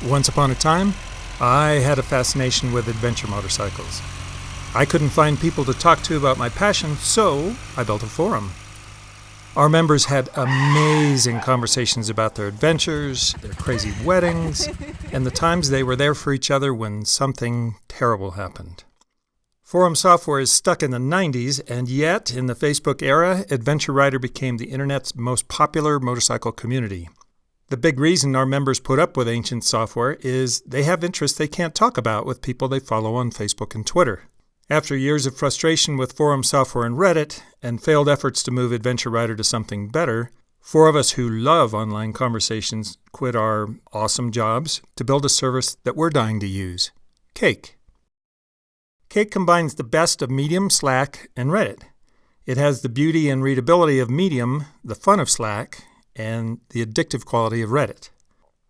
Once upon a time, I had a fascination with adventure motorcycles. I couldn't find people to talk to about my passion, so I built a forum. Our members had amazing conversations about their adventures, their crazy weddings, and the times they were there for each other when something terrible happened. Forum software is stuck in the 90s, and yet, in the Facebook era, Adventure Rider became the internet's most popular motorcycle community. The big reason our members put up with ancient software is they have interests they can't talk about with people they follow on Facebook and Twitter. After years of frustration with forum software and Reddit, and failed efforts to move Adventure Rider to something better, four of us who love online conversations quit our awesome jobs to build a service that we're dying to use, Cake. Cake combines the best of Medium, Slack, and Reddit. It has the beauty and readability of Medium, the fun of Slack, and the addictive quality of Reddit.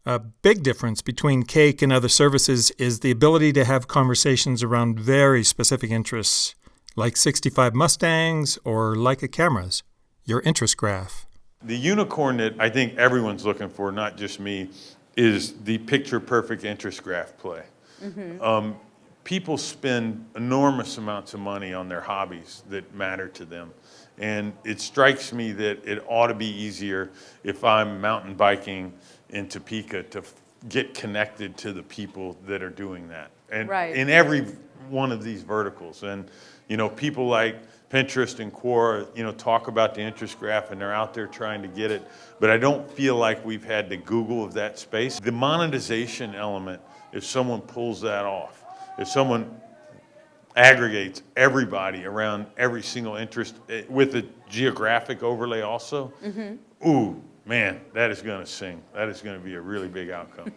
A big difference between Cake and other services is the ability to have conversations around very specific interests, like 65 Mustangs or Leica cameras, your interest graph. The unicorn that I think everyone's looking for, not just me, is the picture-perfect interest graph play. Mm-hmm. People spend enormous amounts of money on their hobbies that matter to them. And it strikes me that it ought to be easier if I'm mountain biking in Topeka to get connected to the people that are doing that. And right. In every one of these verticals. And, people like Pinterest and Quora, talk about the interest graph and they're out there trying to get it. But I don't feel like we've had the Google of that space. The monetization element, if someone pulls that off, if someone aggregates everybody around every single interest with a geographic overlay also, ooh, man, that is going to sing. That is going to be a really big outcome.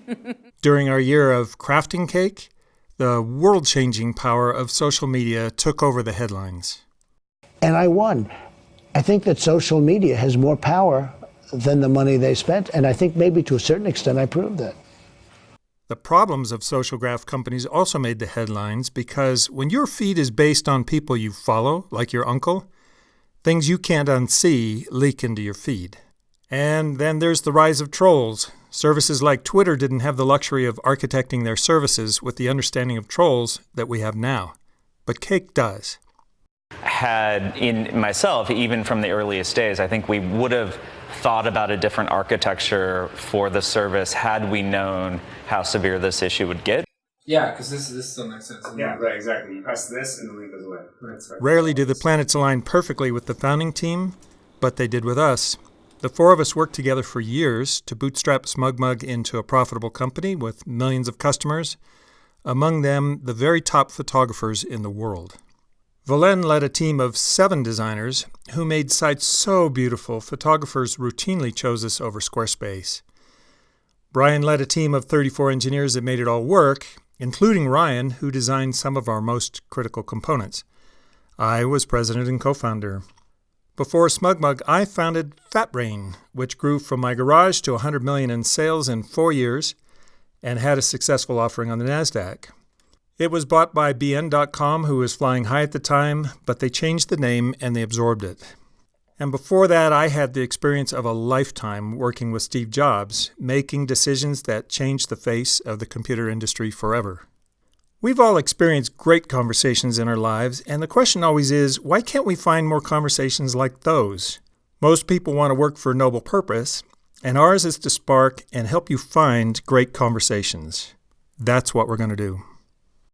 During our year of crafting Cake, the world-changing power of social media took over the headlines. And I won. I think that social media has more power than the money they spent, and I think maybe to a certain extent I proved that. The problems of social graph companies also made the headlines because when your feed is based on people you follow, like your uncle, things you can't unsee leak into your feed. And then there's the rise of trolls. Services like Twitter didn't have the luxury of architecting their services with the understanding of trolls that we have now. But Cake does. Had in myself, even from the earliest days, I think we would have thought about a different architecture for the service had we known how severe this issue would get. Yeah, because this still makes sense. Yeah, right, exactly. You press this and the link goes away. Rarely do the planets align perfectly with the founding team, but they did with us. The four of us worked together for years to bootstrap SmugMug into a profitable company with millions of customers, among them the very top photographers in the world. Valen led a team of 7 designers who made sites so beautiful photographers routinely chose us over Squarespace. Brian led a team of 34 engineers that made it all work, including Ryan, who designed some of our most critical components. I was president and co-founder. Before SmugMug, I founded FatBrain, which grew from my garage to $100 million in sales in 4 years and had a successful offering on the NASDAQ. It was bought by BN.com, who was flying high at the time, but they changed the name and they absorbed it. And before that, I had the experience of a lifetime working with Steve Jobs, making decisions that changed the face of the computer industry forever. We've all experienced great conversations in our lives, and the question always is, why can't we find more conversations like those? Most people want to work for a noble purpose, and ours is to spark and help you find great conversations. That's what we're going to do.